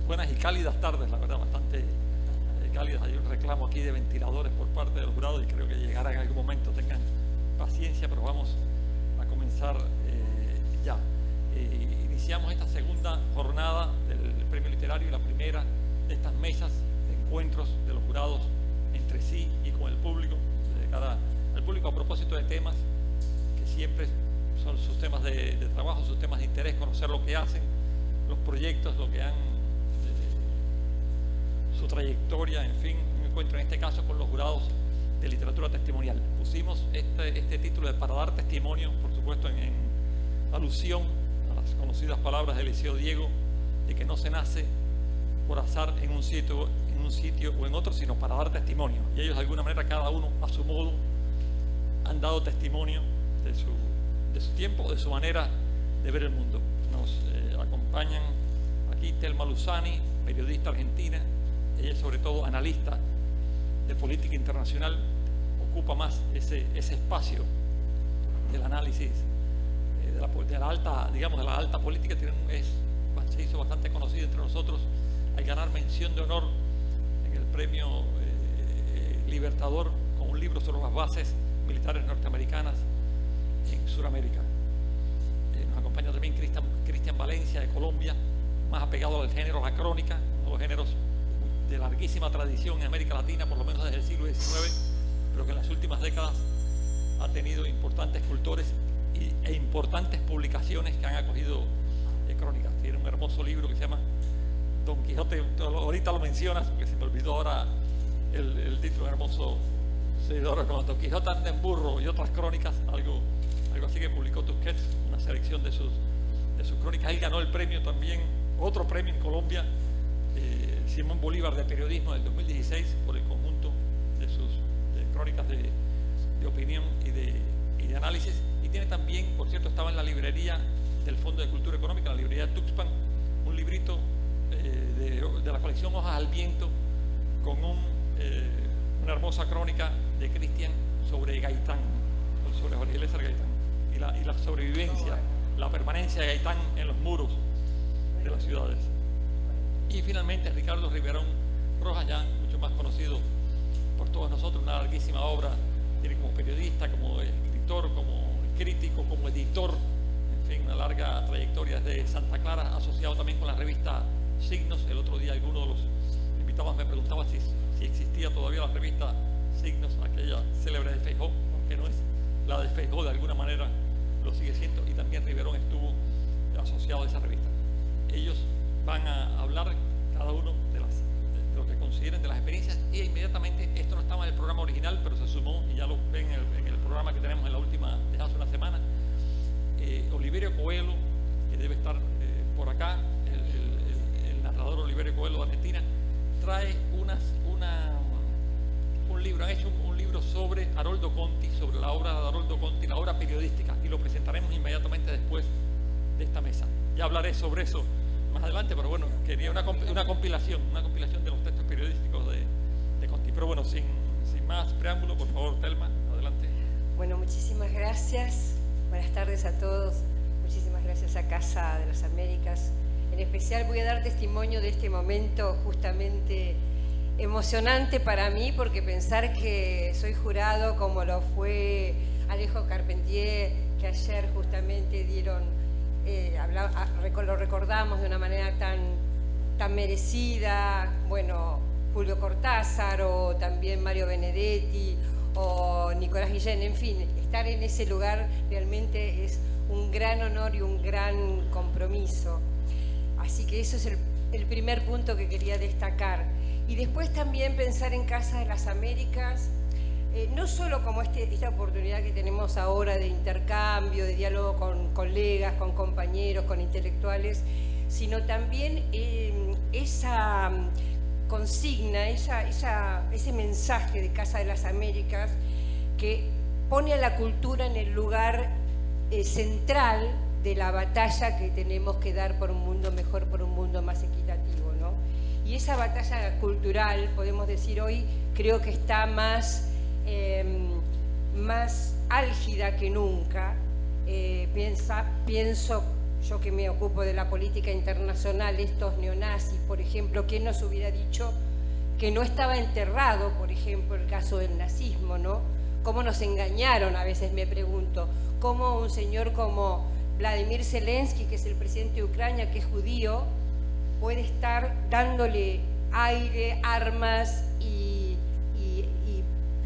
buenas y cálidas tardes, la verdad, bastante cálidas. Hay un reclamo aquí de ventiladores por parte de los jurados y creo que llegará en algún momento. Tengan paciencia, pero vamos a comenzar ya. Iniciamos esta segunda jornada del premio literario y la primera de estas mesas de encuentros de los jurados entre sí y con el público, al público a propósito de temas que siempre son sus temas de trabajo, sus temas de interés, conocer lo que hacen, los proyectos, lo que han, su trayectoria, en fin, un encuentro en este caso con los jurados de literatura testimonial. Pusimos este título de Para dar testimonio, por supuesto en alusión a las conocidas palabras de Eliseo Diego, de que no se nace por azar en un sitio o en otro, sino para dar testimonio. Y ellos de alguna manera, cada uno a su modo, han dado testimonio de su tiempo, de su manera de ver el mundo. Nos acompañan aquí Telma Luzani, periodista argentina. Ella es sobre todo analista de política internacional, ocupa más ese espacio del análisis de la alta política. Se hizo bastante conocida entre nosotros al ganar mención de honor en el premio Libertador con un libro sobre las bases militares norteamericanas en Sudamérica. Nos acompaña también Cristian Valencia de Colombia, más apegado al género la crónica, uno de los géneros de larguísima tradición en América Latina, por lo menos desde el siglo XIX, pero que en las últimas décadas ha tenido importantes cultores e importantes publicaciones que han acogido crónicas. Tiene un hermoso libro que se llama Don Quijote, ahorita lo mencionas porque se me olvidó ahora el título, hermoso seguidor, como Don Quijote anda en burro y otras crónicas, algo así, que publicó Tusquets, una selección de sus crónicas. Él ganó el premio también, otro premio en Colombia, Simón Bolívar de Periodismo del 2016, por el conjunto de sus crónicas de opinión y de análisis. Y tiene también, por cierto, estaba en la librería del Fondo de Cultura Económica, la librería de Tuxpan, un librito de la colección Hojas al Viento, con una hermosa crónica de Cristian sobre Gaitán, sobre Jorge Eliezer Gaitán, y la sobrevivencia, la permanencia de Gaitán en los muros de las ciudades. Y finalmente Ricardo Riverón Rojas, ya mucho más conocido por todos nosotros, una larguísima obra, tiene como periodista, como escritor, como crítico, como editor, en fin, una larga trayectoria desde Santa Clara, asociado también con la revista Signos. El otro día alguno de los invitados me preguntaba si existía todavía la revista Signos, aquella célebre de Feijó, aunque no es la de Feijó, de alguna manera lo sigue siendo, y también Riverón estuvo asociado a esa revista. Ellos van a hablar cada uno de lo que consideren, de las experiencias, y inmediatamente, esto no estaba en el programa original, pero se sumó, y ya lo ven en el programa que tenemos en la última, de hace una semana, Oliverio Coelho, que debe estar por acá, el narrador Oliverio Coelho de Argentina, trae un libro, han hecho un libro sobre Haroldo Conti, sobre la obra de Haroldo Conti, la obra periodística, y lo presentaremos inmediatamente después de esta mesa. Ya hablaré sobre eso más adelante, pero bueno, quería una compilación de los textos periodísticos de Conti. Pero bueno, sin más preámbulo, por favor, Telma, adelante. Bueno, muchísimas gracias. Buenas tardes a todos. Muchísimas gracias a Casa de las Américas. En especial voy a dar testimonio de este momento justamente emocionante para mí, porque pensar que soy jurado como lo fue Alejo Carpentier, que ayer justamente lo recordamos de una manera tan merecida, bueno, Julio Cortázar o también Mario Benedetti o Nicolás Guillén, en fin, estar en ese lugar realmente es un gran honor y un gran compromiso. Así que eso es el primer punto que quería destacar. Y después también pensar en Casa de las Américas, no solo como esta oportunidad que tenemos ahora de intercambio, de diálogo con colegas, con compañeros, con intelectuales, sino también esa consigna, ese mensaje de Casa de las Américas que pone a la cultura en el lugar central de la batalla que tenemos que dar por un mundo mejor, por un mundo más equitativo, ¿no? Y esa batalla cultural, podemos decir hoy, creo que está más álgida que nunca. Pienso yo que me ocupo de la política internacional, estos neonazis, por ejemplo, ¿quién nos hubiera dicho que no estaba enterrado, por ejemplo, el caso del nazismo, ¿no? ¿Cómo nos engañaron? A veces me pregunto, ¿cómo un señor como Vladimir Zelensky, que es el presidente de Ucrania, que es judío, puede estar dándole aire, armas y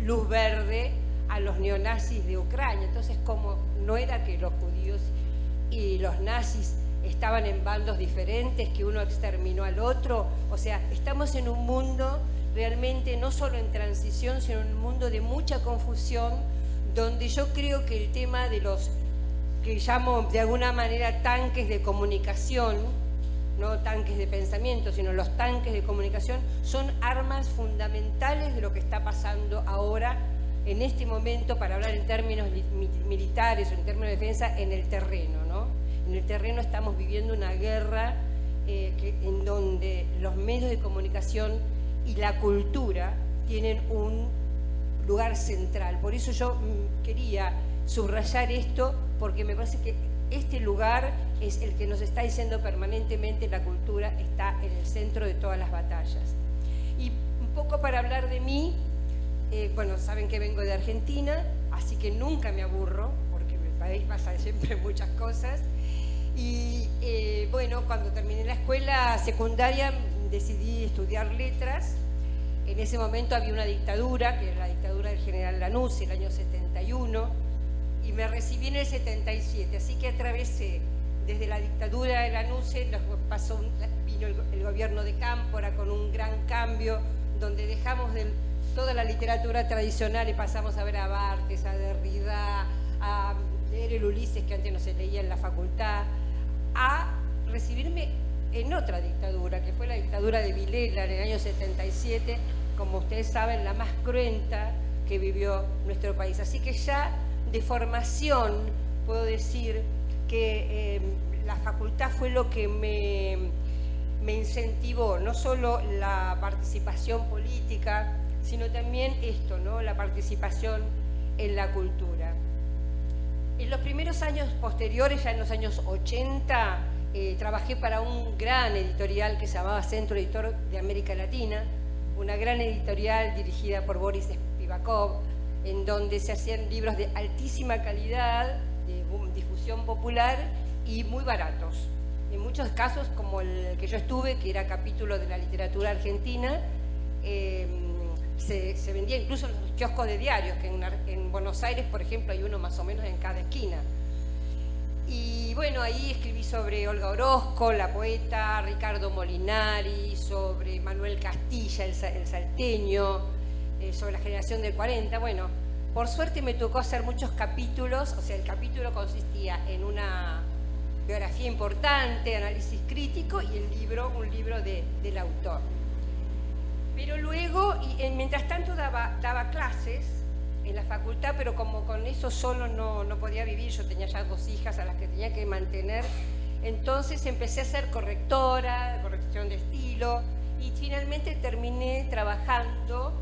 luz verde a los neonazis de Ucrania? Entonces, ¿cómo no era que los judíos y los nazis estaban en bandos diferentes, que uno exterminó al otro? O sea, estamos en un mundo realmente no solo en transición, sino en un mundo de mucha confusión, donde yo creo que el tema de los que llamo de alguna manera tanques de comunicación, no tanques de pensamiento, sino los tanques de comunicación, son armas fundamentales de lo que está pasando ahora, en este momento, para hablar en términos militares o en términos de defensa, en el terreno, ¿no? En el terreno estamos viviendo una guerra en donde los medios de comunicación y la cultura tienen un lugar central. Por eso yo quería subrayar esto, porque me parece que este lugar es el que nos está diciendo permanentemente la cultura está en el centro de todas las batallas. Y un poco para hablar de mí, bueno, saben que vengo de Argentina, así que nunca me aburro, porque en el país pasan siempre muchas cosas. Y bueno, cuando terminé la escuela secundaria decidí estudiar letras. En ese momento había una dictadura, que era la dictadura del general Lanús, el año 71, y me recibí en el 77, así que atravesé desde la dictadura de Lanús, vino el gobierno de Cámpora con un gran cambio, donde dejamos toda la literatura tradicional y pasamos a ver a Barthes, a Derrida, a leer el Ulises, que antes no se leía en la facultad, a recibirme en otra dictadura, que fue la dictadura de Vilela en el año 77, como ustedes saben, la más cruenta que vivió nuestro país. Así que ya de formación puedo decir que la facultad fue lo que me incentivó, no solo la participación política, sino también esto, ¿no? La participación en la cultura. En los primeros años posteriores, ya en los años 80, trabajé para un gran editorial que se llamaba Centro Editor de América Latina, una gran editorial dirigida por Boris Spivakov, en donde se hacían libros de altísima calidad, de difusión popular y muy baratos. En muchos casos, como el que yo estuve, que era capítulo de la literatura argentina, se vendía incluso en los kioscos de diarios, que en Buenos Aires, por ejemplo, hay uno más o menos en cada esquina. Y bueno, ahí escribí sobre Olga Orozco, la poeta, Ricardo Molinari, sobre Manuel Castilla, el salteño, sobre la generación del 40. Bueno, por suerte me tocó hacer muchos capítulos, o sea, el capítulo consistía en una biografía importante, análisis crítico, y un libro del autor. Pero luego, mientras tanto daba clases en la facultad, pero como con eso solo no podía vivir, yo tenía ya 2 hijas a las que tenía que mantener, entonces empecé a ser correctora, corrección de estilo, y finalmente terminé trabajando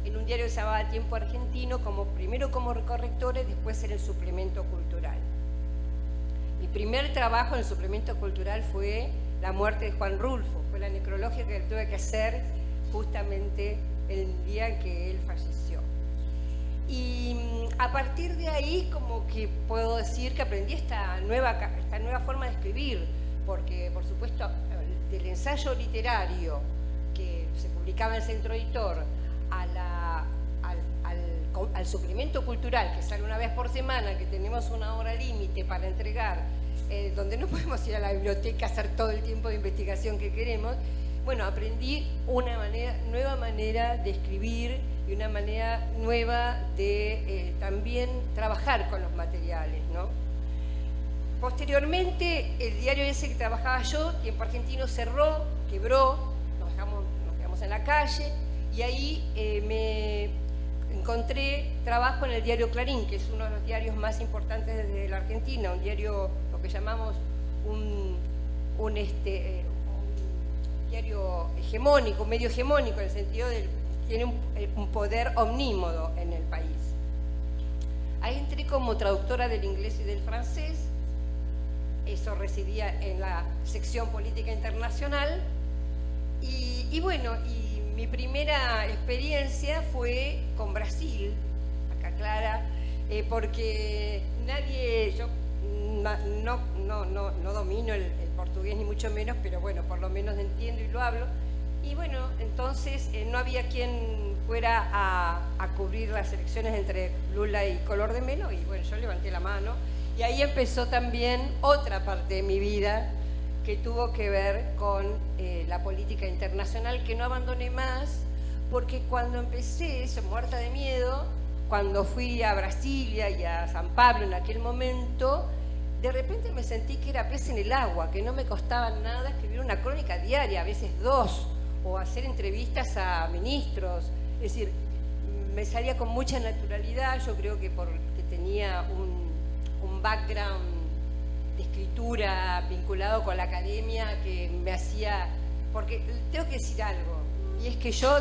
en un diario que se llamaba Tiempo Argentino, primero como correctora y después en el suplemento cultural. Mi primer trabajo en el suplemento cultural fue la muerte de Juan Rulfo, fue la necrológica que tuve que hacer justamente el día en que él falleció. Y a partir de ahí, como que puedo decir que aprendí esta nueva forma de escribir, porque por supuesto del ensayo literario que se publicaba en el Centro Editor al suplemento cultural, que sale una vez por semana, que tenemos una hora límite para entregar, donde no podemos ir a la biblioteca a hacer todo el tiempo de investigación que queremos. Bueno, aprendí una nueva manera de escribir y una manera nueva de también trabajar con los materiales, ¿no? Posteriormente, el diario ese que trabajaba yo, Tiempo Argentino, cerró, quebró, nos quedamos en la calle, y ahí me encontré trabajo en el diario Clarín, que es uno de los diarios más importantes de la Argentina, un diario, lo que llamamos un diario hegemónico, medio hegemónico, en el sentido de que tiene un poder omnímodo en el país. Ahí entré como traductora del inglés y del francés, eso residía en la sección política internacional. Y bueno, y mi primera experiencia fue con Brasil, acá Clara, porque yo no domino el portugués ni mucho menos, pero bueno, por lo menos entiendo y lo hablo. Y bueno, entonces no había quien fuera a cubrir las elecciones entre Lula y Collor de Mello, y bueno, yo levanté la mano. Y ahí empezó también otra parte de mi vida que tuvo que ver con la política internacional, que no abandoné más, porque cuando empecé, muerta de miedo, cuando fui a Brasilia y a San Pablo en aquel momento, de repente me sentí que era pez en el agua, que no me costaba nada escribir una crónica diaria, a veces 2, o hacer entrevistas a ministros. Es decir, me salía con mucha naturalidad. Yo creo que porque tenía un background de escritura vinculado con la academia que me hacía... Porque tengo que decir algo, y es que yo,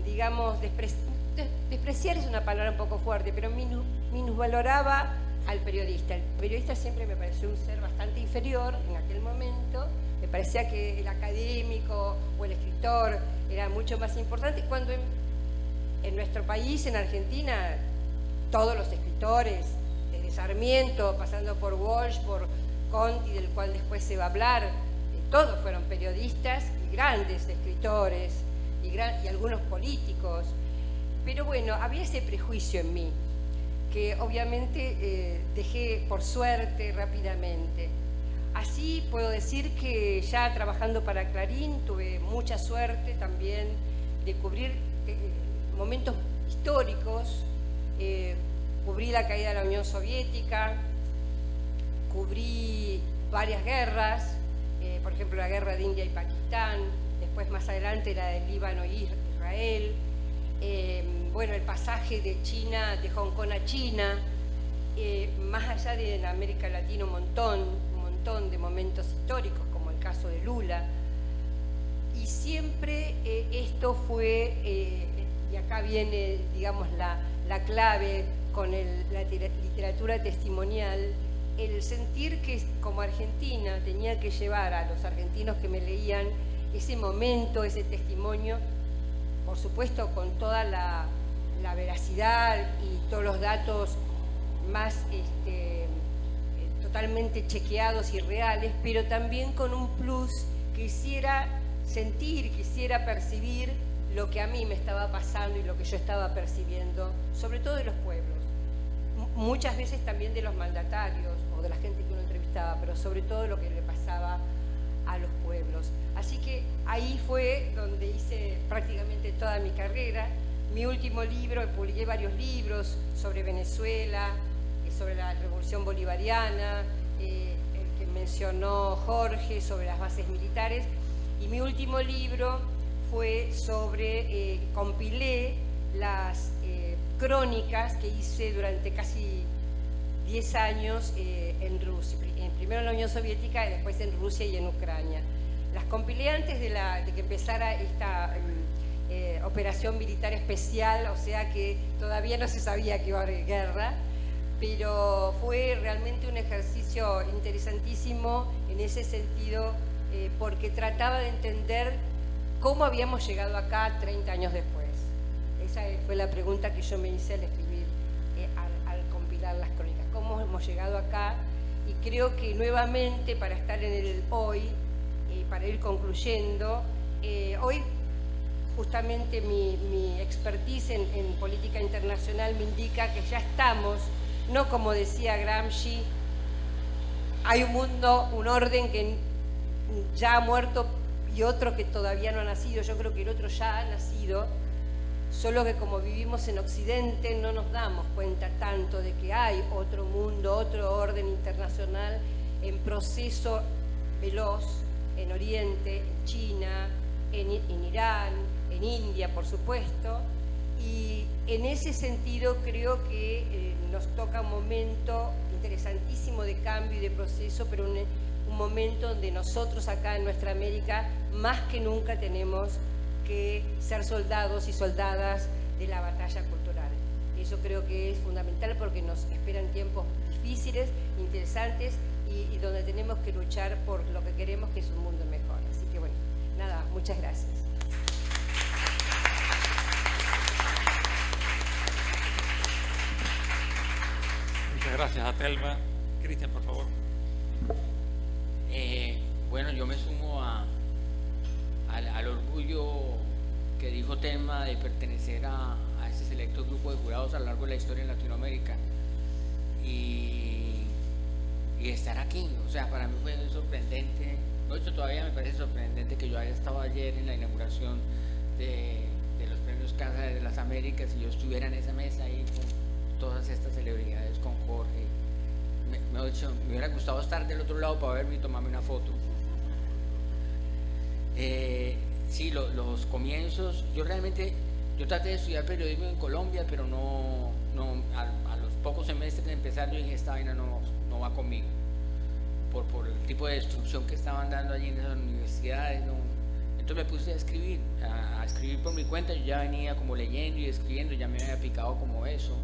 digamos, despreciar es una palabra un poco fuerte, pero minusvaloraba al periodista. El periodista siempre me pareció un ser bastante inferior en aquel momento. Me parecía que el académico o el escritor era mucho más importante, cuando en nuestro país, en Argentina, todos los escritores, desde Sarmiento, pasando por Walsh, por Conti, del cual después se va a hablar, todos fueron periodistas y grandes escritores y algunos políticos. Pero bueno, había ese prejuicio en mí, que obviamente dejé por suerte rápidamente. Así puedo decir que ya trabajando para Clarín tuve mucha suerte también de cubrir momentos históricos. Cubrí la caída de la Unión Soviética, cubrí varias guerras, por ejemplo la guerra de India y Pakistán, después más adelante la del Líbano y Israel, bueno, el pasaje de Hong Kong a China, más allá de en América Latina un montón de momentos históricos, como el caso de Lula. Y siempre esto fue, y acá viene, digamos, la clave con la literatura testimonial, el sentir que como Argentina tenía que llevar a los argentinos que me leían ese momento, ese testimonio, por supuesto con toda la veracidad y todos los datos más totalmente chequeados y reales, pero también con un plus que hiciera sentir, quisiera percibir lo que a mí me estaba pasando y lo que yo estaba percibiendo, sobre todo de los pueblos. Muchas veces también de los mandatarios o de la gente que uno entrevistaba, pero sobre todo lo que le pasaba a los pueblos. Así que ahí fue donde hice prácticamente toda mi carrera. Mi último libro, publiqué varios libros sobre Venezuela, sobre la revolución bolivariana, el que mencionó Jorge, sobre las bases militares, y mi último libro fue sobre, compilé las crónicas que hice durante casi 10 años en Rusia, primero en la Unión Soviética y después en Rusia y en Ucrania. Las compilé antes de que empezara esta operación militar especial, o sea que todavía no se sabía que iba a haber guerra, pero fue realmente un ejercicio interesantísimo en ese sentido, porque trataba de entender cómo habíamos llegado acá 30 años después. Esa fue la pregunta que yo me hice al escribir, al compilar las crónicas. ¿Cómo hemos llegado acá? Y creo que nuevamente, para estar en el hoy, para ir concluyendo, hoy justamente mi expertise en política internacional me indica que ya estamos, no como decía Gramsci, hay un mundo, un orden que ya ha muerto y otro que todavía no ha nacido. Yo creo que el otro ya ha nacido, solo que como vivimos en Occidente no nos damos cuenta tanto de que hay otro mundo, otro orden internacional en proceso veloz, en Oriente, en China, en Irán, en India, por supuesto, y en ese sentido creo que nos toca un momento interesantísimo de cambio y de proceso, pero un momento donde nosotros acá en nuestra América más que nunca tenemos que ser soldados y soldadas de la batalla cultural. Eso creo que es fundamental porque nos esperan tiempos difíciles, interesantes, y donde tenemos que luchar por lo que queremos, que es un mundo mejor. Así que bueno, nada, muchas gracias. Muchas gracias a Telma. Cristian, por favor. Bueno, yo me sumo al orgullo que dijo Telma de pertenecer a ese selecto grupo de jurados a lo largo de la historia en Latinoamérica y estar aquí. O sea, para mí fue sorprendente. De hecho, todavía me parece sorprendente que yo haya estado ayer en la inauguración de los premios Casa de las Américas y yo estuviera en esa mesa ahí con todas estas celebridades, con Jorge. Me hubiera gustado estar del otro lado para verme y tomarme una foto. Sí, los comienzos, yo traté de estudiar periodismo en Colombia, pero a los pocos semestres de empezar yo dije, esta vaina no va conmigo, por el tipo de destrucción que estaban dando allí en esas universidades, ¿no? Entonces me puse a escribir por mi cuenta. Yo ya venía como leyendo y escribiendo, ya me había picado como eso.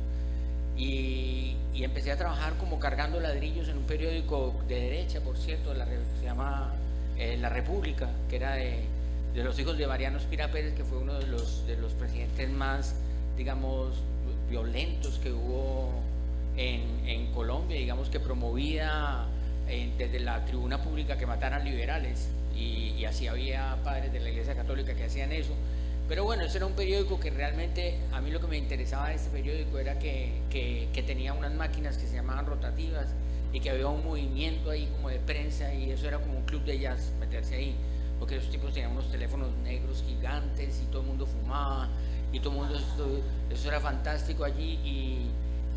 Y empecé a trabajar como cargando ladrillos en un periódico de derecha, por cierto, se llama La República, que era de los hijos de Mariano Espira Pérez, que fue uno de los presidentes más, digamos, violentos que hubo en Colombia, digamos, que promovía desde la tribuna pública que mataran liberales, y así había padres de la Iglesia Católica que hacían eso. Pero bueno, ese era un periódico que realmente a mí lo que me interesaba de este periódico era que tenía unas máquinas que se llamaban rotativas y que había un movimiento ahí como de prensa, y eso era como un club de jazz, meterse ahí, porque esos tipos tenían unos teléfonos negros gigantes y todo el mundo fumaba y todo el mundo, eso era fantástico allí,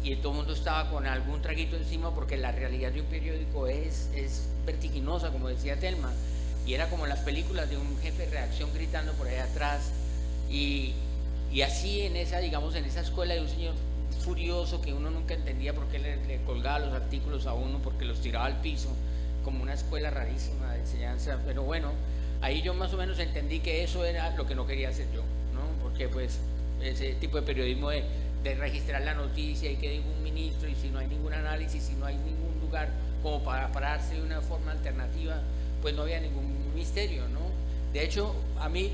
y todo el mundo estaba con algún traguito encima, porque la realidad de un periódico es vertiginosa, como decía Telma, y era como las películas de un jefe de redacción gritando por ahí atrás. Y así en esa escuela de un señor furioso que uno nunca entendía por qué le colgaba los artículos a uno, porque los tiraba al piso, como una escuela rarísima de enseñanza. Pero bueno, ahí yo más o menos entendí que eso era lo que no quería hacer yo, ¿no? Porque pues ese tipo de periodismo de registrar la noticia y que diga un ministro, y si no hay ningún análisis, si no hay ningún lugar como para pararse de una forma alternativa, pues no había ningún misterio, ¿no? De hecho, a mí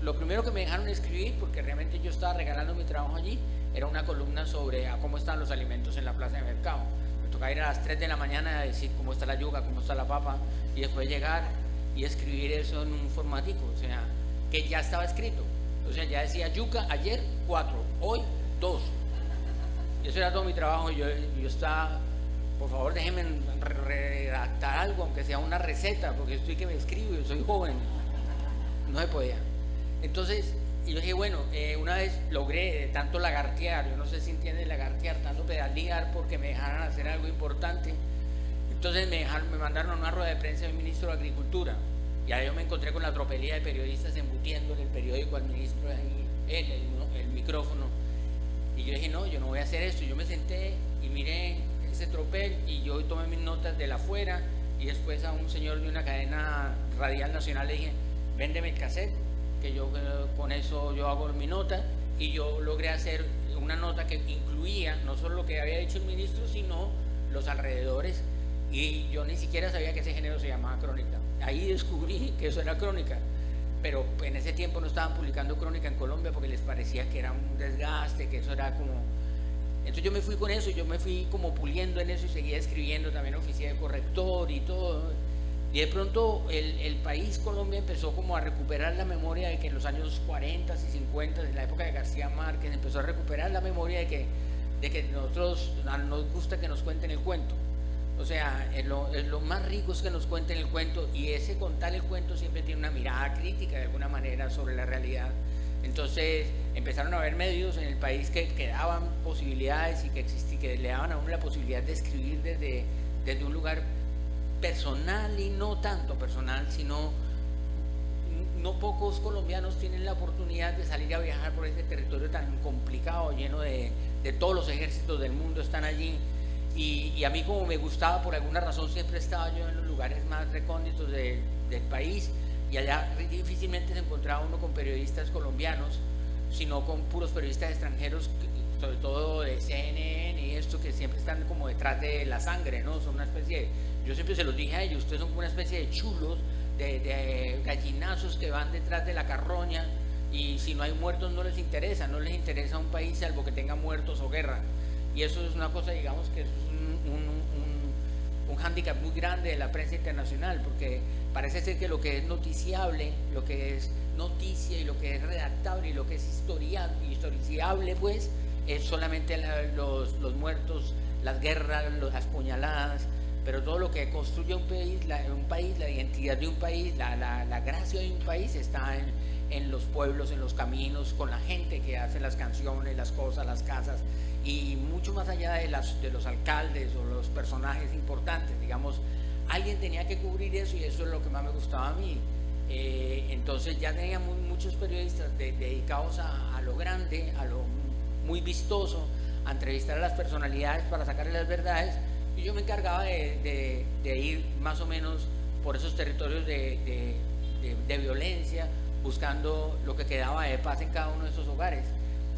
lo primero que me dejaron escribir, porque realmente yo estaba regalando mi trabajo allí, era una columna sobre cómo están los alimentos en la plaza de mercado. Me tocaba ir a las 3 de la mañana a decir cómo está la yuca, cómo está la papa, y después llegar y escribir eso en un formatico, o sea, que ya estaba escrito. O sea, ya decía yuca ayer 4, hoy 2. Y eso era todo mi trabajo. Y yo estaba, por favor, déjenme redactar algo, aunque sea una receta, porque estoy que me escribo, yo soy joven. No se podía. Entonces, yo dije, bueno, una vez logré tanto lagartear, yo no sé si entienden lagartear, tanto pedalear porque me dejaran hacer algo importante. Entonces me mandaron a una rueda de prensa del ministro de Agricultura, y ahí yo me encontré con la tropelía de periodistas embutiéndole el periódico al ministro, ahí, el micrófono. Y yo dije, no, yo no voy a hacer esto. Yo me senté y miré ese tropel, y yo tomé mis notas de la afuera, y después a un señor de una cadena radial nacional le dije, véndeme el cassette, que yo con eso yo hago mi nota. Y yo logré hacer una nota que incluía no solo lo que había dicho el ministro, sino los alrededores, y yo ni siquiera sabía que ese género se llamaba crónica. Ahí descubrí que eso era crónica, pero en ese tiempo no estaban publicando crónica en Colombia porque les parecía que era un desgaste, que eso era como... Entonces yo me fui con eso, yo me fui como puliendo en eso y seguía escribiendo, también oficié de corrector y todo. Y de pronto el país, Colombia, empezó como a recuperar la memoria de que en los años 40 y 50, en la época de García Márquez, empezó a recuperar la memoria de que nosotros nos gusta que nos cuenten el cuento. O sea, lo más rico es que nos cuenten el cuento, y ese contar el cuento siempre tiene una mirada crítica de alguna manera sobre la realidad. Entonces empezaron a haber medios en el país que daban posibilidades y que le daban a uno la posibilidad de escribir desde un lugar personal, y no tanto personal, sino no pocos colombianos tienen la oportunidad de salir a viajar por ese territorio tan complicado, lleno de todos los ejércitos del mundo están allí. Y a mí, como me gustaba, por alguna razón siempre estaba yo en los lugares más recónditos del país, y allá difícilmente se encontraba uno con periodistas colombianos, sino con puros periodistas extranjeros, sobre todo de CNN y esto, que siempre están como detrás de la sangre, ¿no? Son una especie de, yo siempre se los dije a ellos, ustedes son como una especie de chulos, de gallinazos que van detrás de la carroña, y si no hay muertos no les interesa un país salvo que tenga muertos o guerra. Y eso es una cosa, digamos, que es un hándicap muy grande de la prensa internacional, porque parece ser que lo que es noticiable, lo que es noticia y lo que es redactable y lo que es historiciable, pues, es solamente los muertos, las guerras, las puñaladas, pero todo lo que construye un país, la identidad de un país, la gracia de un país está en los pueblos, en los caminos, con la gente que hace las canciones, las cosas, las casas, y mucho más allá de los alcaldes o los personajes importantes, digamos, alguien tenía que cubrir eso, y eso es lo que más me gustaba a mí. Entonces ya teníamos muchos periodistas dedicados a lo grande, a lo muy vistoso, a entrevistar a las personalidades para sacarle las verdades, y yo me encargaba de ir más o menos por esos territorios de violencia, buscando lo que quedaba de paz en cada uno de esos hogares.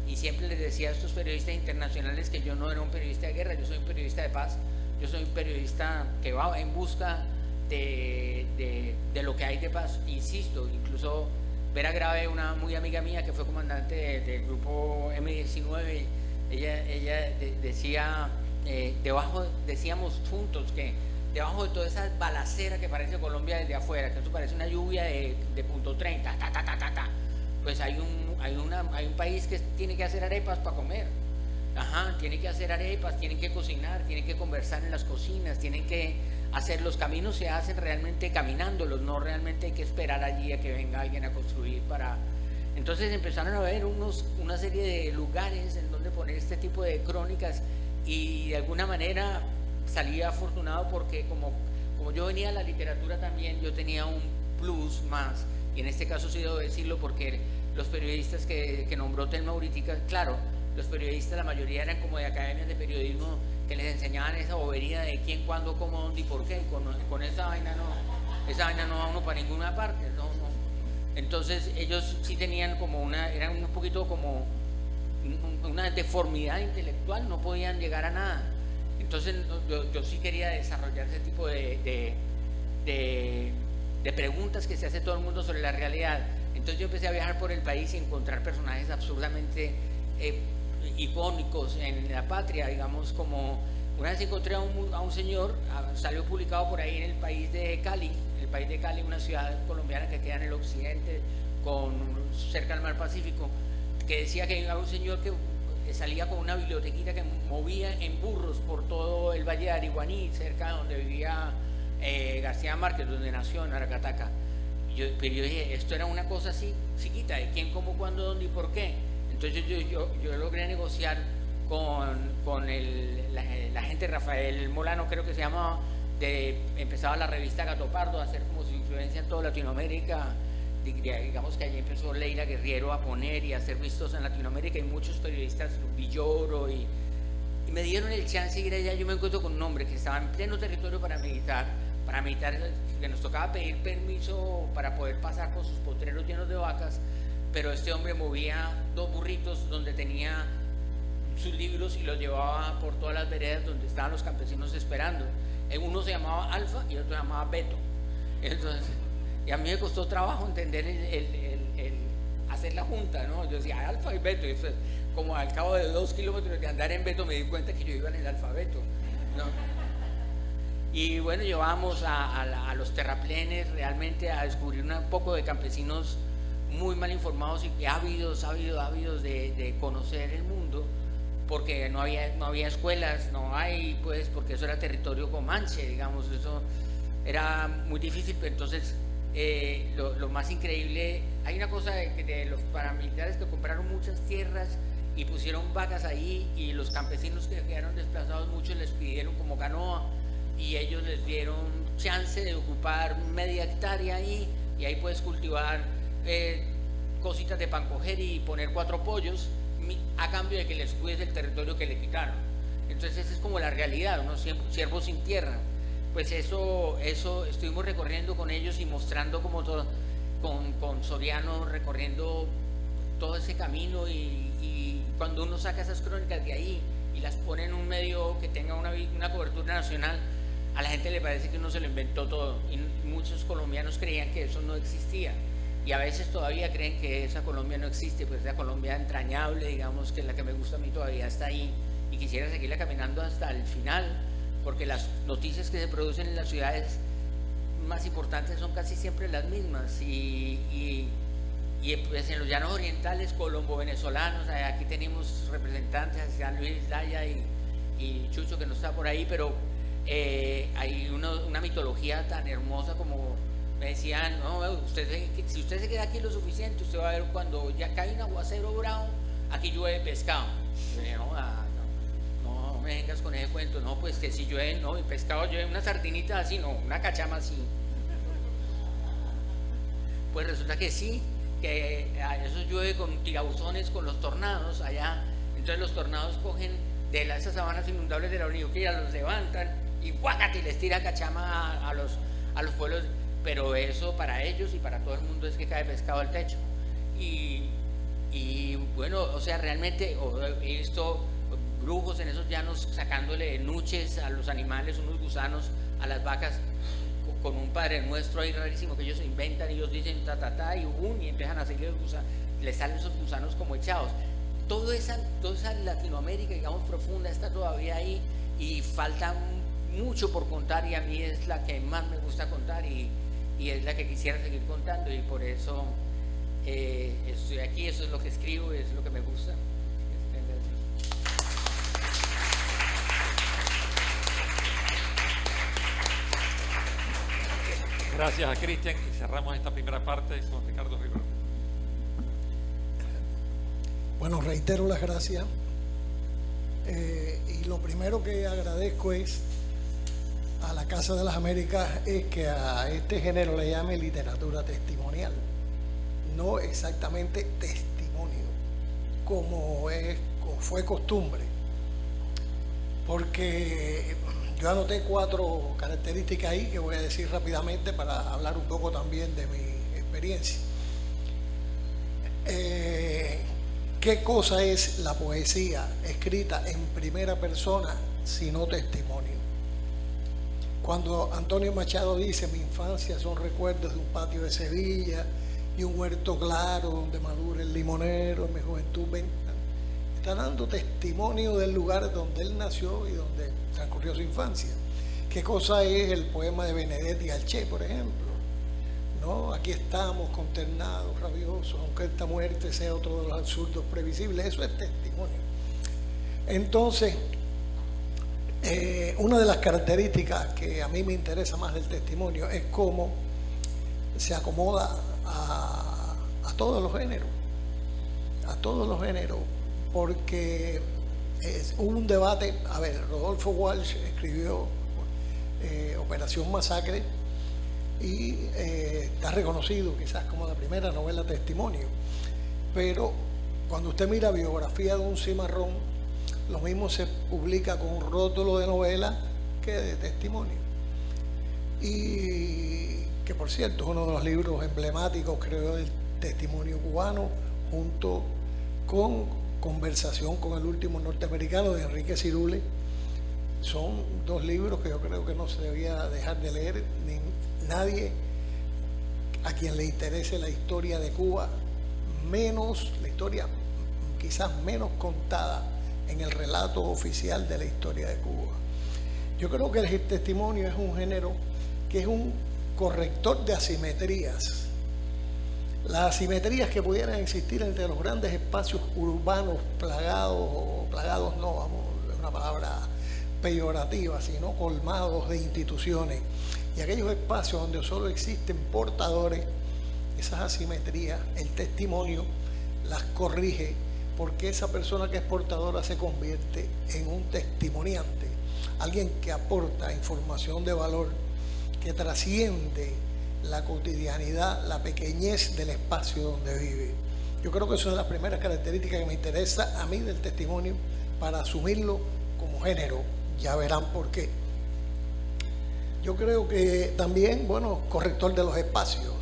Y siempre les decía a estos periodistas internacionales que yo no era un periodista de guerra, yo soy un periodista de paz, yo soy un periodista que va en busca de lo que hay de paz. Insisto, incluso Vera Grave, una muy amiga mía que fue comandante del grupo M19, ella decía, decíamos juntos que debajo de toda esa balacera que parece Colombia desde afuera, que eso parece una lluvia de punto 30, pues hay un país que tiene que hacer arepas para comer. Tiene que hacer arepas, tienen que cocinar, tienen que conversar en las cocinas, tienen que hacer, los caminos se hacen realmente caminándolos, no realmente hay que esperar allí a que venga alguien a construir para... Entonces empezaron a haber una serie de lugares en donde poner este tipo de crónicas, y de alguna manera salí afortunado porque como yo venía de la literatura también, yo tenía un plus más, y en este caso sí debo decirlo porque los periodistas que nombró Telma Uritica, claro, los periodistas la mayoría eran como de academias de periodismo que les enseñaban esa bobería de quién, cuándo, cómo, dónde y por qué. Con esa vaina no va uno para ninguna parte, no. Entonces ellos sí tenían eran un poquito como una deformidad intelectual, no podían llegar a nada. Entonces yo sí quería desarrollar ese tipo de preguntas que se hace todo el mundo sobre la realidad. Entonces yo empecé a viajar por el país y encontrar personajes absurdamente icónicos en la patria, digamos, como una vez encontré a un señor, salió publicado por ahí en el país de Cali, una ciudad colombiana que queda en el occidente, cerca del mar Pacífico, que decía que era un señor que salía con una bibliotequita que movía en burros por todo el Valle de Ariguaní, cerca de donde vivía García Márquez, donde nació, en Aracataca. Pero yo dije, esto era una cosa así chiquita, de quién, cómo, cuándo, dónde y por qué. Entonces yo logré negociar con la gente, Rafael Molano creo que se llamaba, empezaba la revista Gato Pardo a hacer como su influencia en toda Latinoamérica. Digamos que allí empezó Leira Guerriero a poner y a ser vistos en Latinoamérica, y muchos periodistas, Villoro, y me dieron el chance de ir allá. Yo me encuentro con un hombre que estaba en pleno territorio paramilitar, que nos tocaba pedir permiso para poder pasar con sus potreros llenos de vacas, pero este hombre movía 2 burritos donde tenía sus libros y los llevaba por todas las veredas donde estaban los campesinos esperando. Uno se llamaba Alfa y otro se llamaba Beto. Entonces, y a mí me costó trabajo entender hacer la junta, ¿no? Yo decía Alfa y Beto, y eso, como al cabo de 2 kilómetros de andar en Beto me di cuenta que yo iba en el alfabeto, ¿no? Y bueno, llevábamos a los terraplenes realmente a descubrir un poco de campesinos muy mal informados y ávidos de conocer el mundo, porque no había escuelas, pues, porque eso era territorio comanche, digamos, eso era muy difícil. Pero entonces lo más increíble, hay una cosa de los paramilitares que compraron muchas tierras y pusieron vacas ahí, y los campesinos que quedaron desplazados, muchos les pidieron como canoa, y ellos les dieron chance de ocupar media hectárea ahí, y ahí puedes cultivar cositas de pan coger y poner 4 pollos a cambio de que les cuides el territorio que le quitaron. Entonces esa es como la realidad, unos siervos sin tierra. Pues eso estuvimos recorriendo con ellos y mostrando como todo, con Soriano, recorriendo todo ese camino y cuando uno saca esas crónicas de ahí y las pone en un medio que tenga una cobertura nacional, a la gente le parece que uno se lo inventó todo y muchos colombianos creían que eso no existía y a veces todavía creen que esa Colombia no existe, pues esa Colombia entrañable, digamos, que es la que me gusta a mí, todavía está ahí y quisiera seguirla caminando hasta el final, porque las noticias que se producen en las ciudades más importantes son casi siempre las mismas y pues en los llanos orientales colombo-venezolanos, aquí tenemos representantes, San Luis, Daya y Chucho que no está por ahí, pero hay una mitología tan hermosa como me decían, no, si usted se queda aquí lo suficiente, usted va a ver cuando ya cae un aguacero bravo, aquí llueve pescado. Yo dije, no me vengas con ese cuento, no, pues que si llueve, no, el pescado llueve una sardinita así, no, una cachama así. Pues resulta que sí, que eso llueve con tirabuzones, con los tornados allá, entonces los tornados cogen de esas sabanas inundables de la Orinoquía, los levantan y ¡guácate! Y les tira cachama a los pueblos, pero eso para ellos y para todo el mundo es que cae pescado al techo. Y bueno, o sea, realmente he visto brujos en esos llanos sacándole nuches a los animales, unos gusanos a las vacas, con un Padre Nuestro ahí rarísimo que ellos inventan y ellos dicen ta y empiezan a salir los gusanos, les salen esos gusanos como echados. Toda esa Latinoamérica, digamos, profunda está todavía ahí y falta mucho por contar y a mí es la que más me gusta contar y es la que quisiera seguir contando y por eso estoy aquí, eso es lo que escribo, es lo que me gusta. Gracias a Cristian y cerramos esta primera parte con Ricardo Rivero. Bueno, reitero las gracias y lo primero que agradezco es a la Casa de las Américas es que a este género le llame literatura testimonial, no exactamente testimonio, como fue costumbre, porque yo anoté 4 características ahí que voy a decir rápidamente para hablar un poco también de mi experiencia. ¿Qué cosa es la poesía escrita en primera persona sino testimonio? Cuando Antonio Machado dice mi infancia son recuerdos de un patio de Sevilla y un huerto claro donde madura el limonero, mi juventud está dando testimonio del lugar donde él nació y donde transcurrió su infancia. ¿Qué cosa es el poema de Benedetti Alché, por ejemplo? ¿No? Aquí estamos consternados, rabiosos, aunque esta muerte sea otro de los absurdos previsibles. Eso es testimonio. Entonces, una de las características que a mí me interesa más del testimonio es cómo se acomoda a todos los géneros, porque hubo un debate. A ver, Rodolfo Walsh escribió Operación Masacre y está reconocido quizás como la primera novela testimonio, pero cuando usted mira Biografía de un cimarrón, lo mismo se publica con un rótulo de novela que de testimonio, y que por cierto es uno de los libros emblemáticos, creo, del testimonio cubano, junto con Conversación con el último norteamericano de Enrique Cirule. Son 2 libros que yo creo que no se debía dejar de leer ni nadie a quien le interese la historia de Cuba, menos la historia quizás menos contada en el relato oficial de la historia de Cuba. Yo creo que el testimonio es un género que es un corrector de asimetrías. Las asimetrías que pudieran existir entre los grandes espacios urbanos plagados no, vamos, es una palabra peyorativa, sino colmados de instituciones, y aquellos espacios donde solo existen portadores, esas asimetrías, el testimonio las corrige, porque esa persona que es portadora se convierte en un testimoniante, alguien que aporta información de valor, que trasciende la cotidianidad, la pequeñez del espacio donde vive. Yo creo que eso es la primera característica que me interesa a mí del testimonio para asumirlo como género. Ya verán por qué. Yo creo que también, bueno, corrector de los espacios.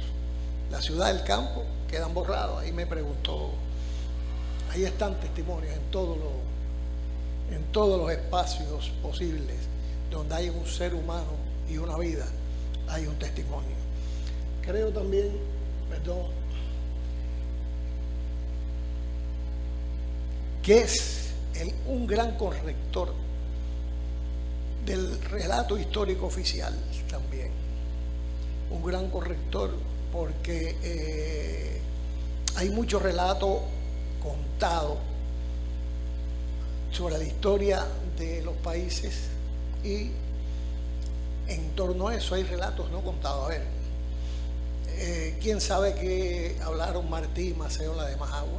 La ciudad del campo quedan borrados. Ahí me preguntó Ahí están testimonios en todos los espacios posibles donde hay un ser humano y una vida, hay un testimonio. Creo también, que es un gran corrector del relato histórico oficial también. Un gran corrector porque hay mucho relato contado sobre la historia de los países y en torno a eso hay relatos no contados. A ver, ¿quién sabe qué hablaron Martí y Maceo la de Majagua?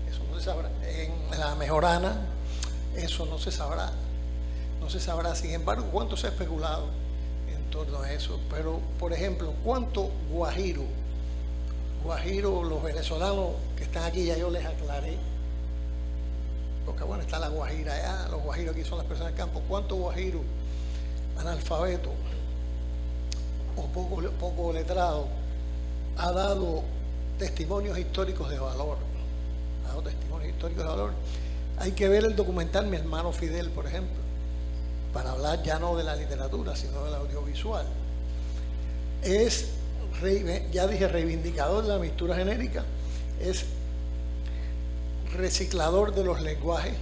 Eso no se sabrá. En la Mejorana, eso no se sabrá. No se sabrá. Sin embargo, ¿cuánto se ha especulado en torno a eso? Pero, por ejemplo, ¿cuánto guajiro, los venezolanos que están aquí, ya yo les aclaré, porque bueno, está la guajira allá, los guajiros aquí son las personas del campo, ¿cuánto guajiro analfabeto o poco letrado ha dado testimonios históricos de valor? Ha dado testimonios históricos de valor. Hay que ver el documental Mi hermano Fidel, por ejemplo, para hablar ya no de la literatura, sino del audiovisual. Es, ya dije, reivindicador de la mixtura genérica, es reciclador de los lenguajes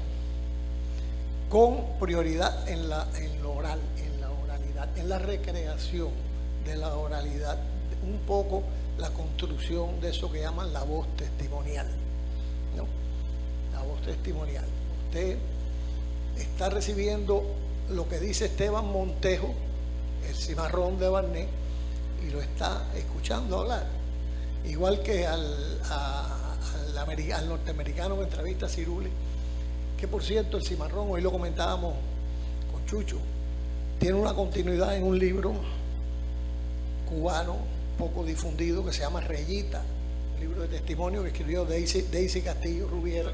con prioridad en lo oral, en la oralidad, en la recreación de la oralidad, un poco la construcción de eso que llaman la voz testimonial, ¿no? La voz testimonial. Usted está recibiendo lo que dice Esteban Montejo, el cimarrón de Barnet, y lo está escuchando hablar. Igual que al norteamericano que entrevista a Cirule, que por cierto el cimarrón, hoy lo comentábamos con Chucho, tiene una continuidad en un libro cubano poco difundido que se llama Reyita, un libro de testimonio que escribió Daisy Castillo Rubiera.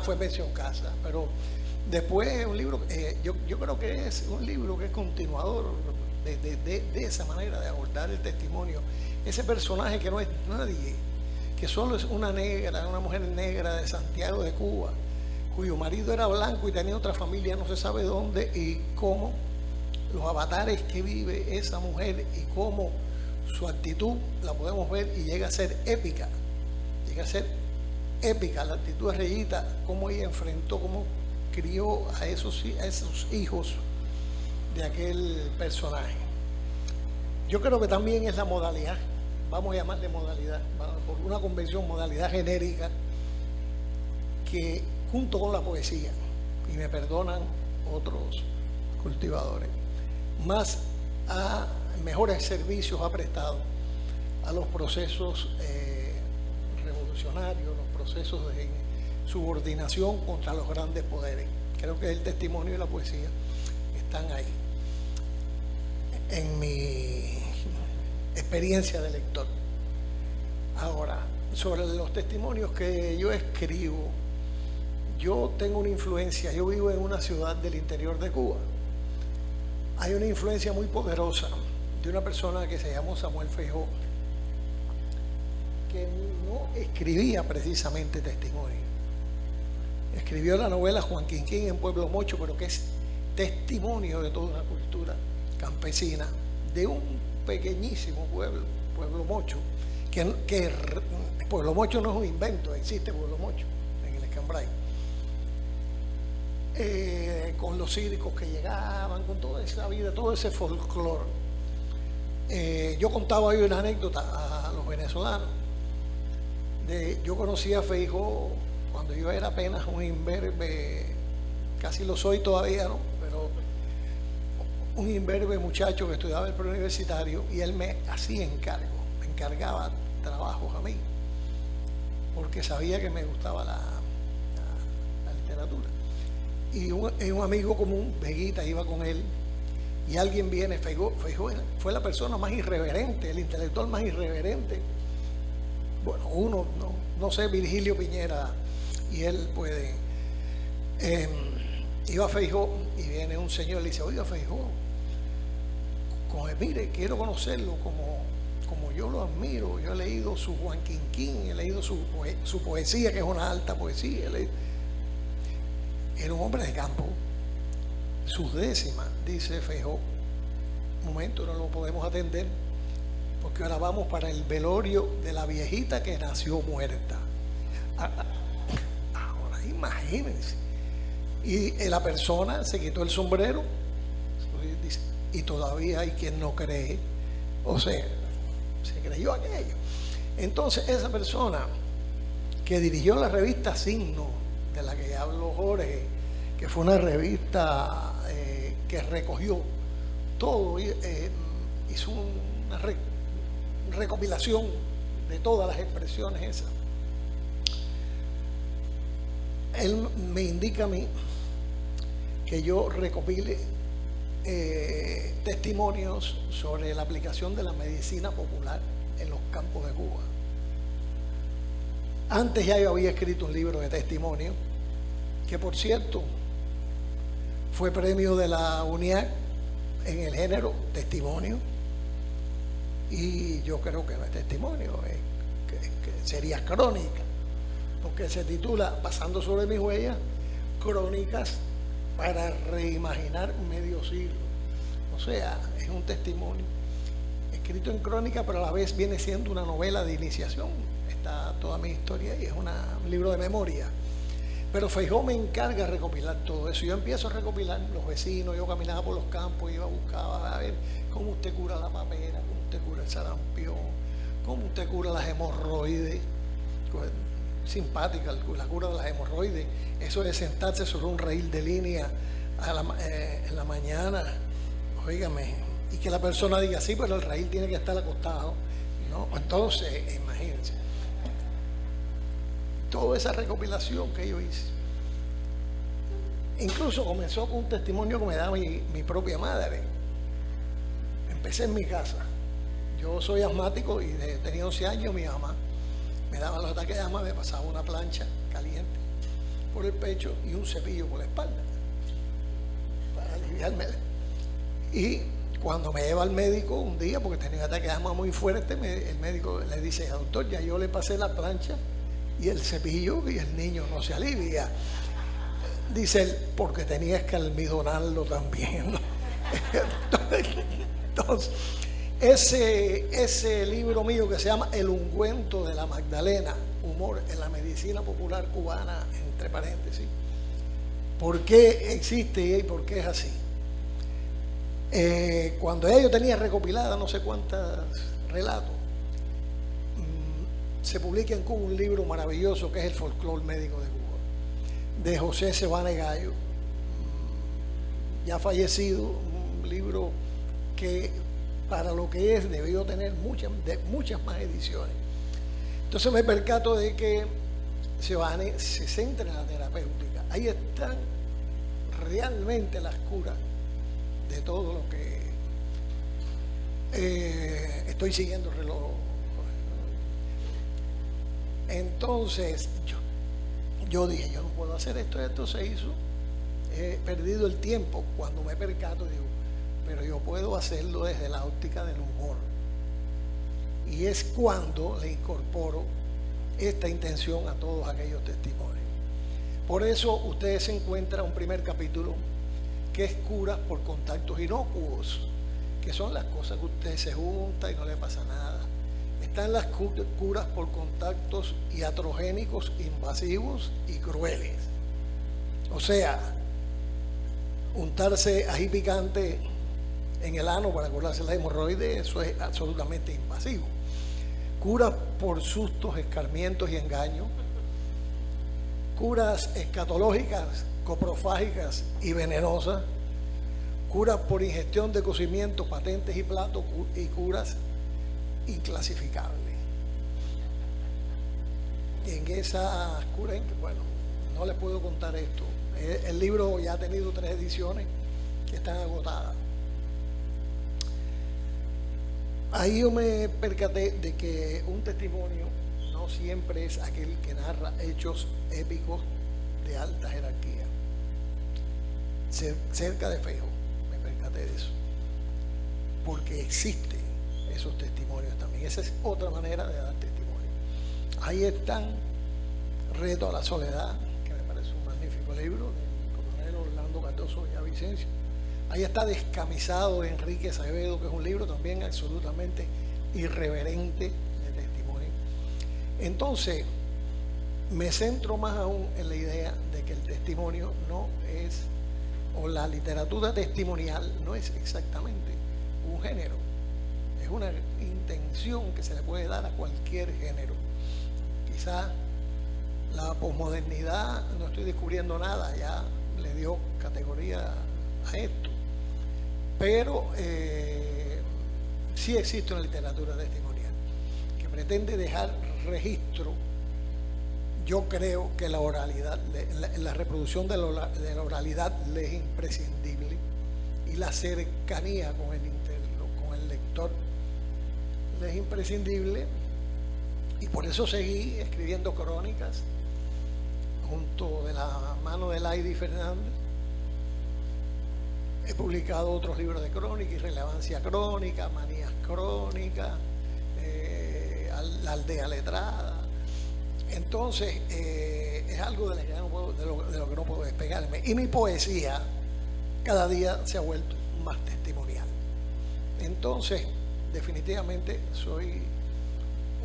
Fue Pensión Casa, pero después un libro, yo creo que es un libro que es continuador de esa manera de abordar el testimonio. Ese personaje que no es nadie, que solo es una mujer negra de Santiago de Cuba, cuyo marido era blanco y tenía otra familia no se sabe dónde, y cómo los avatares que vive esa mujer y cómo su actitud la podemos ver y llega a ser épica. Llega a ser épica la actitud de Reyita, cómo ella enfrentó, cómo crió a esos hijos de aquel personaje. Yo creo que también es la modalidad, vamos a llamarle modalidad, por una convención, modalidad genérica, que junto con la poesía, y me perdonan otros cultivadores, mejores servicios ha prestado a los procesos revolucionarios, los procesos de subordinación contra los grandes poderes. Creo que el testimonio y la poesía están ahí, en mi experiencia de lector. Ahora, sobre los testimonios que yo escribo, yo tengo una influencia, yo vivo en una ciudad del interior de Cuba. Hay una influencia muy poderosa de una persona que se llamó Samuel Feijó, que no escribía precisamente testimonio. Escribió la novela Juan Quinquín en Pueblo Mocho, pero que es testimonio de toda una cultura campesina de un pequeñísimo Pueblo Mocho, que Pueblo Mocho no es un invento, existe Pueblo Mocho en el Escambray, con los circos que llegaban, con toda esa vida, todo ese folclore. Yo contaba hoy una anécdota a los venezolanos. Yo conocí a Feijó cuando yo era apenas un imberbe, casi lo soy todavía, ¿no? Pero un imberbe muchacho que estudiaba el preuniversitario, y él me hacía me encargaba trabajos a mí, porque sabía que me gustaba la literatura. Y un amigo común, Veguita, iba con él, y alguien viene, Feijó fue la persona más irreverente, el intelectual más irreverente. Bueno, uno, no sé, Virgilio Piñera, y él puede. Iba Feijó y viene un señor y le dice: oiga, Feijó, mire, quiero conocerlo como yo lo admiro, yo he leído su Juan Quinquín, he leído su poesía, que es una alta poesía, era un hombre de campo. Sus décimas, dice Feijó, un momento, no lo podemos atender, porque ahora vamos para el velorio de la viejita que nació muerta. Ahora imagínense. Y la persona se quitó el sombrero, y todavía hay quien no cree, o sea, se creyó aquello. Entonces esa persona que dirigió la revista Signo, de la que habló Jorge, que fue una revista que recogió todo, hizo una recopilación de todas las expresiones esas. Él me indica a mí que yo recopile testimonios sobre la aplicación de la medicina popular en los campos de Cuba. Antes ya yo había escrito un libro de testimonio, que por cierto fue premio de la UNIAC en el género testimonio, y yo creo que no es testimonio, que sería crónica, porque se titula Pasando sobre mis huellas, crónicas para reimaginar medio siglo. O sea, es un testimonio escrito en crónica, pero a la vez viene siendo una novela de iniciación. Está toda mi historia y es un libro de memoria. Pero Feijó me encarga de recopilar todo eso. Yo empiezo a recopilar los vecinos, yo caminaba por los campos, iba, buscaba a ver cómo usted cura la papera, cómo usted cura el sarampión, cómo usted cura las hemorroides. Simpática la cura de las hemorroides, eso de sentarse sobre un raíl de línea en la mañana, óigame, y que la persona diga, sí, pero el raíl tiene que estar acostado, ¿no? Entonces, imagínense, toda esa recopilación que yo hice. Incluso comenzó con un testimonio que me da mi propia madre. Empecé en mi casa. Yo soy asmático y tenía 11 años, mi mamá me daba los ataques de asma, me pasaba una plancha caliente por el pecho y un cepillo por la espalda para aliviarme. Y cuando me lleva al médico un día, porque tenía un ataque de asma muy fuerte, el médico le dice, doctor, ya yo le pasé la plancha y el cepillo y el niño no se alivia. Dice él, porque tenías que almidonarlo también, ¿no? Entonces, ese libro mío que se llama El ungüento de la Magdalena, humor en la medicina popular cubana, entre paréntesis, ¿por qué existe y por qué es así? Cuando ya yo tenía recopilada no sé cuántos relatos, se publica en Cuba un libro maravilloso que es El folclore médico de Cuba, de José Sebane Gallo, ya fallecido, un libro que para lo que es debió tener muchas más ediciones. Entonces me percato de que Sebane se centra en la terapéutica. Ahí están realmente las curas de todo lo que estoy siguiendo el reloj. Entonces yo dije, yo no puedo hacer esto se hizo. He perdido el tiempo. Cuando me percato digo, pero yo puedo hacerlo desde la óptica del humor. Y es cuando le incorporo esta intención a todos aquellos testimonios. Por eso ustedes encuentran un primer capítulo que es curas por contactos inocuos, que son las cosas que usted se junta y no le pasa nada. Están las curas por contactos iatrogénicos, invasivos y crueles. O sea, untarse ají picante en el ano para curarse la hemorroides, eso es absolutamente invasivo. Curas por sustos, escarmientos y engaños. Curas escatológicas, coprofágicas y venenosas. Curas por ingestión de cocimientos, patentes y platos, y curas inclasificables. Y en esas curas, bueno, no les puedo contar esto. El libro ya ha tenido 3 ediciones que están agotadas. Ahí yo me percaté de que un testimonio no siempre es aquel que narra hechos épicos de alta jerarquía. Cerca de Feijó me percaté de eso, porque existe esos testimonios también. Esa es otra manera de dar testimonio. Ahí están Reto a la Soledad, que me parece un magnífico libro, del coronel Orlando Cardoso Villavicencio. Ahí está Descamisado de Enrique Acevedo, que es un libro también absolutamente irreverente de testimonio. Entonces, me centro más aún en la idea de que el testimonio no es, o la literatura testimonial no es exactamente un género, es una intención que se le puede dar a cualquier género. Quizá la posmodernidad, no estoy descubriendo nada, ya le dio categoría a esto, pero sí existe una literatura testimonial que pretende dejar registro. Yo creo que la oralidad, la reproducción de la oralidad le es imprescindible, y la cercanía con el lector le es imprescindible, y por eso seguí escribiendo crónicas junto de la mano de Laidy Fernández. He publicado otros libros de crónica, Irrelevancia Crónica, Manías Crónicas, La Aldea Letrada. Entonces, es algo de lo que no puedo despegarme. Y mi poesía cada día se ha vuelto más testimonial. Entonces, definitivamente soy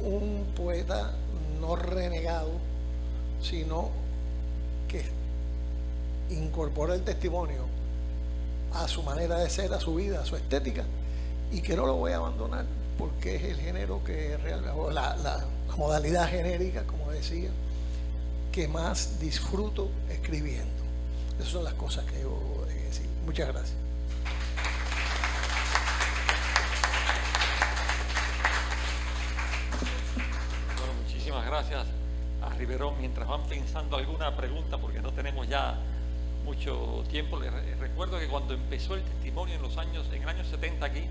un poeta no renegado, sino que incorpora el testimonio a su manera de ser, a su vida, a su estética, y que no lo voy a abandonar porque es el género que realmente, o la modalidad genérica, como decía, que más disfruto escribiendo. Esas son las cosas que yo voy a decir. Muchas gracias. Bueno, muchísimas gracias a Riverón. Mientras van pensando alguna pregunta, porque no tenemos ya mucho tiempo, les recuerdo que cuando empezó el testimonio en el año 70 aquí,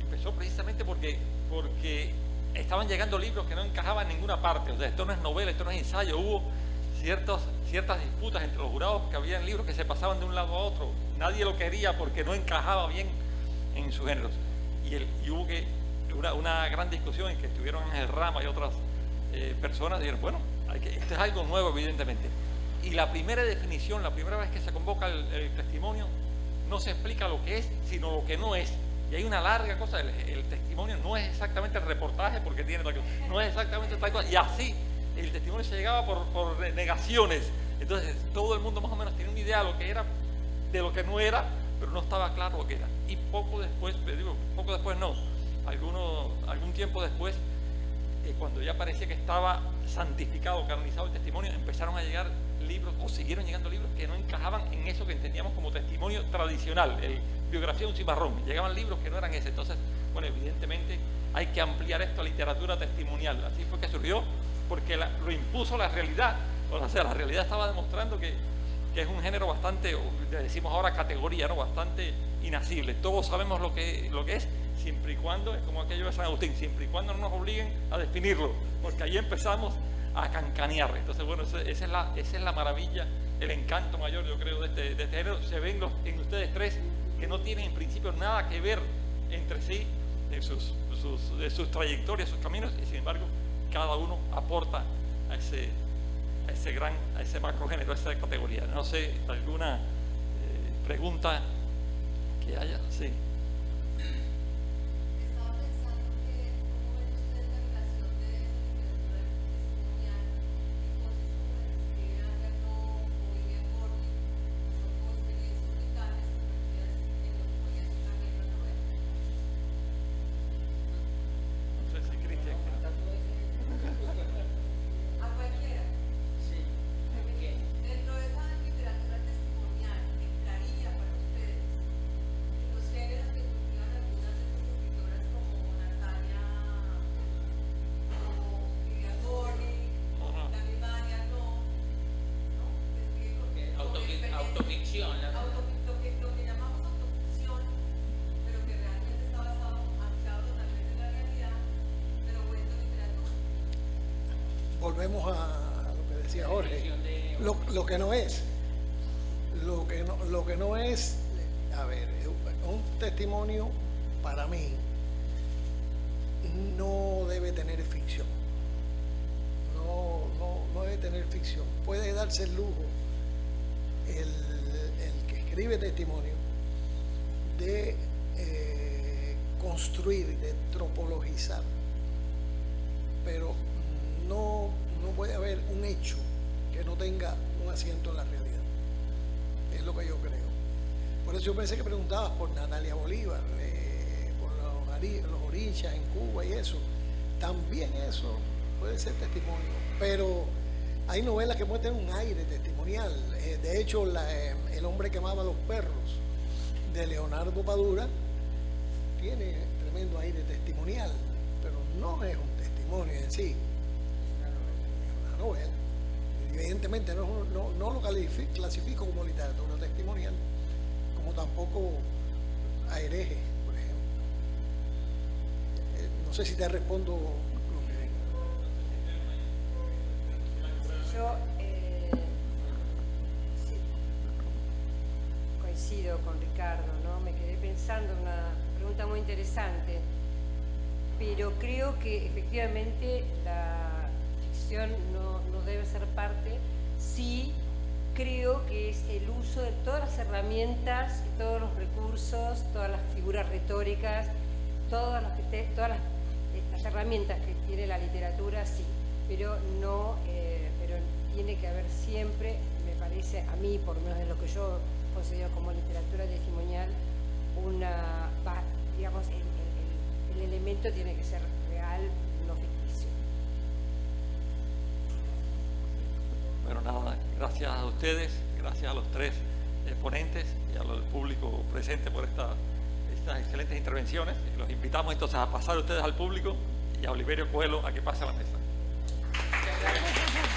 empezó precisamente porque estaban llegando libros que no encajaban en ninguna parte. O sea, esto no es novela, esto no es ensayo. Hubo ciertas disputas entre los jurados, que había libros que se pasaban de un lado a otro. Nadie lo quería porque no encajaba bien en sus géneros. Y hubo una gran discusión en que estuvieron Ángel Rama y otras personas. Dijeron, bueno, esto es algo nuevo, evidentemente. Y la primera definición, la primera vez que se convoca el testimonio, no se explica lo que es, sino lo que no es. Y hay una larga cosa. El testimonio no es exactamente el reportaje, porque tiene tal cosa, no es exactamente tal cosa. Y así el testimonio se llegaba por negaciones. Entonces todo el mundo más o menos tenía una idea de lo que era, de lo que no era, pero no estaba claro lo que era. Y poco después algún tiempo después, cuando ya parecía que estaba santificado, canonizado el testimonio, empezaron a llegar libros, o siguieron llegando libros que no encajaban en eso que entendíamos como testimonio tradicional, biografía de un cimarrón. Llegaban libros que no eran ese. Entonces, bueno, evidentemente hay que ampliar esto a literatura testimonial. Así fue que surgió, porque lo impuso la realidad. O sea, la realidad estaba demostrando que es un género bastante, le decimos ahora categoría, ¿no? Bastante inasible. Todos sabemos lo que es, siempre y cuando, es como aquello de San Agustín, siempre y cuando no nos obliguen a definirlo, porque ahí empezamos a cancanear. Entonces, bueno, esa es la maravilla, el encanto mayor, yo creo, de este género. Se ven en ustedes tres que no tienen en principio nada que ver entre sí, de sus trayectorias, sus caminos, y sin embargo cada uno aporta a ese macrogénero, a esa categoría. No sé, alguna pregunta que haya. Sí. Estaba pensando que cómo ven ustedes la relación de esa literatura testimonial y cosas como las que escribe Anya Knoll o William Gordon, son como experiencias vitales convertidas en lo que podría ser una gran novela. No sé si Cristian. A cualquiera. Sí. Dentro de esa literatura testimonial, entraría para ustedes los géneros que cultivan algunas de estas escritoras como Natalia, como Vivian Gornick, la misma Anya Knoll, ¿no? Que escriben con experiencia. Autoficción. Lo que llamamos autoficción, pero que realmente está basado, anclado totalmente en la realidad, pero vuelto literatura. Volvemos a lo que decía Jorge. Lo que no es. Lo que no es, a ver, un testimonio para mí tener ficción. Puede darse el lujo el que escribe testimonio de construir, de tropologizar, pero no puede haber un hecho que no tenga un asiento en la realidad. Es lo que yo creo. Por eso yo pensé que preguntabas por Natalia Bolívar, por los orichas en Cuba y eso. También eso puede ser testimonio, pero hay novelas que muestran un aire testimonial. De hecho, El hombre que amaba a los perros, de Leonardo Padura, tiene tremendo aire testimonial, pero no es un testimonio en sí. Es una novela. Evidentemente no lo clasifico como literatura testimonial, como tampoco a herejes, por ejemplo. No sé si te respondo lo que... Yo sí, coincido con Ricardo, ¿no? Me quedé pensando en una pregunta muy interesante, pero creo que efectivamente la ficción no debe ser parte. Sí creo que es el uso de todas las herramientas, todos los recursos, todas las figuras retóricas, todas las herramientas que tiene la literatura, sí, pero no, pero tiene que haber siempre, me parece a mí, por lo menos de lo que yo considero como literatura testimonial, digamos, el elemento tiene que ser real, no ficticio. Bueno, nada, gracias a ustedes, gracias a los tres ponentes y al público presente por estas excelentes intervenciones. Los invitamos entonces a pasar ustedes al público y a Oliverio Coelho a que pase a la mesa. Muchas gracias.